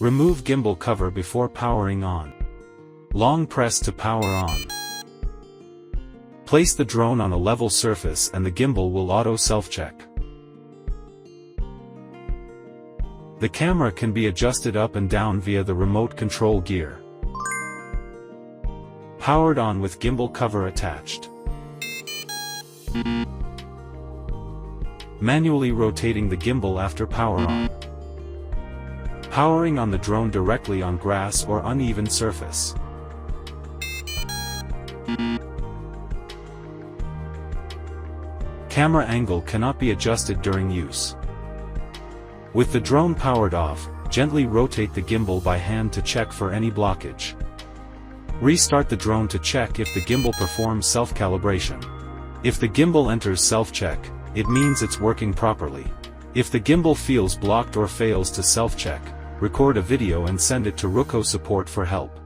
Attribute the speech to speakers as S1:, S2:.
S1: Remove gimbal cover before powering on. Long press to power on. Place the drone on a level surface and the gimbal will auto self-check. The camera can be adjusted up and down via the remote control gear. Powered on with gimbal cover attached. Manually rotating the gimbal after power on. Powering on the drone directly on grass or uneven surface. Camera angle cannot be adjusted during use. With the drone powered off, gently rotate the gimbal by hand to check for any blockage. Restart the drone to check if the gimbal performs self-calibration. If the gimbal enters self-check, it means it's working properly. If the gimbal feels blocked or fails to self-check, record a video and send it to Ruko support for help.